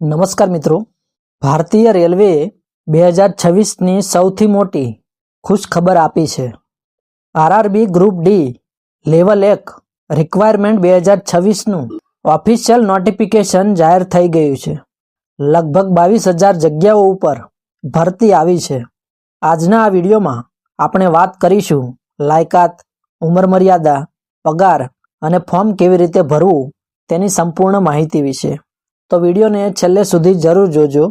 નમસ્કાર મિત્રો, ભારતીય રેલવેએ 2026ની સૌથી મોટી ખુશખબર આપી છે. RRB group D level 1 requirement 2026નું ઓફિશિયલ નોટિફિકેશન જાહેર થઈ ગયું છે. લગભગ 22,000 જગ્યાઓ ઉપર ભરતી આવી છે. આજના આ વિડીયોમાં આપણે વાત કરીશું લાયકાત, ઉંમર મર્યાદા, પગાર અને ફોર્મ કેવી રીતે ભરવું તેની સંપૂર્ણ માહિતી વિશે. તો વિડીયોને છેલ્લે સુધી જરૂર જોજો,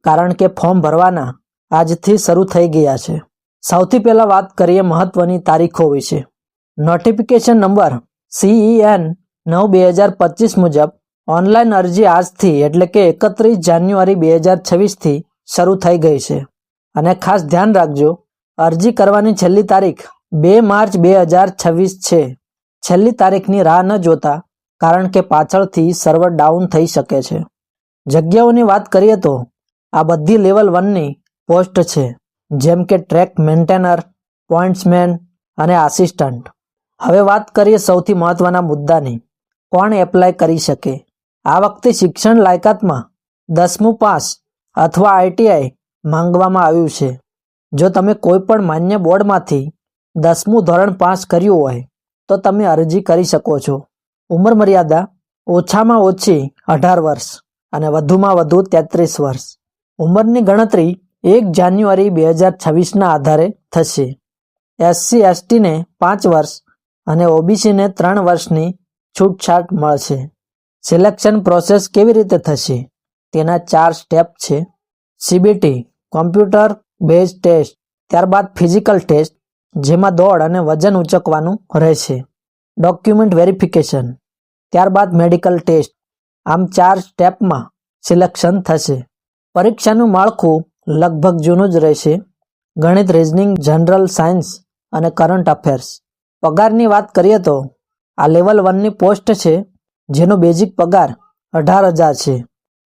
કારણ કે ફોર્મ ભરવાના આજથી શરૂ થઈ ગયા છે. સૌથી પહેલાં વાત કરીએ મહત્વની તારીખો વિશે. નોટિફિકેશન નંબર CEN 9/2025 મુજબ ઓનલાઈન અરજી આજથી એટલે કે 31 જાન્યુઆરી 2026થી શરૂ થઈ ગઈ છે. અને ખાસ ધ્યાન રાખજો, અરજી કરવાની છેલ્લી તારીખ 2 માર્ચ 2026 છે. છેલ્લી તારીખની રાહ ન જોતા, કારણ કે પાછળથી સર્વર ડાઉન થઈ શકે છે. જગ્યાઓની વાત કરીએ તો આ બધી લેવલ 1ની પોસ્ટ છે, જેમ કે ટ્રેક મેન્ટેનર, પોઇન્ટ્સમેન અને આસિસ્ટન્ટ. હવે વાત કરીએ સૌથી મહત્વના મુદ્દાની. કોણ એપ્લાય કરી શકે? આ વખતે શિક્ષણ લાયકાતમાં 10મું પાસ અથવા ITI માંગવામાં આવ્યું છે. જો તમે કોઈ પણ માન્ય બોર્ડમાંથી 10મું ધોરણ પાસ કર્યું હોય તો તમે અરજી કરી શકો છો. ઉંમર મર્યાદા ઓછામાં ઓછી 18 વર્ષ અને વધુમાં વધુ 33 વર્ષ. ઉંમરની ગણતરી 1 જાન્યુઆરી 2026ના આધારે થશે. SC/STને 5 વર્ષ અને OBCને 3 વર્ષની છૂટછાટ મળશે. સિલેક્શન પ્રોસેસ કેવી રીતે થશે? તેના 4 સ્ટેપ છે. CBT કોમ્પ્યુટર બેઝ ટેસ્ટ, ત્યારબાદ ફિઝિકલ ટેસ્ટ જેમાં દોડ અને વજન ઉંચકવાનું રહેશે. ડોક્યુમેન્ટ વેરિફિકેશન, ત્યારબાદ મેડિકલ ટેસ્ટ. આમ 4 સ્ટેપમાં સિલેક્શન થશે. પરીક્ષાનું માળખું લગભગ જૂનું જ રહેશે. ગણિત, રિઝનિંગ, જનરલ સાયન્સ અને કરંટ અફેર્સ. પગારની વાત કરીએ તો આ લેવલ 1ની પોસ્ટ છે, જેનો બેઝિક પગાર 18,000 છે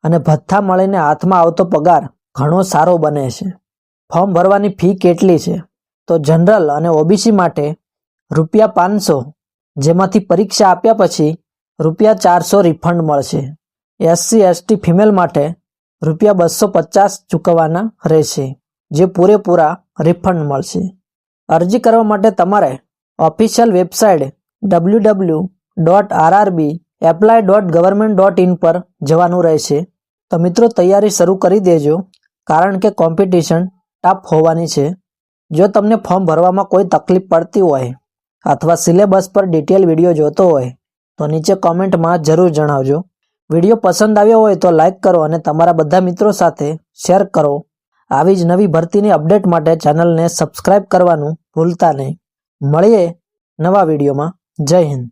અને ભથ્થા મળીને હાથમાં આવતો પગાર ઘણો સારો બને છે. ફોર્મ ભરવાની ફી કેટલી છે? તો જનરલ અને OBC માટે ₹500, જેમાંથી પરીક્ષા આપ્યા પછી ₹400 રિફંડ મળશે. SC/ST ફિમેલ માટે ₹250 ચૂકવવાના રહેશે, જે પૂરેપૂરા રિફંડ મળશે. અરજી કરવા માટે તમારે ઓફિશિયલ વેબસાઇટ www.rrbapply.government.in પર જવાનું રહેશે. તો મિત્રો, તૈયારી શરૂ કરી દેજો, કારણ કે કોમ્પિટિશન ટફ હોવાની છે. જો તમને ફોર્મ ભરવામાં કોઈ તકલીફ પડતી હોય અથવા સિલેબસ પર ડિટેલ વિડીયો જોતો હોય તો નીચે કોમેન્ટમાં જરૂર જણાવજો. વિડીયો પસંદ આવ્યો હોય તો લાઈક કરો અને તમારા બધા મિત્રો સાથે શેર કરો. આવી જ નવી ભરતીની અપડેટ માટે ચેનલને સબસ્ક્રાઇબ કરવાનું ભૂલતા નહીં. મળીએ નવા વિડીયોમાં. જય હિન્દ.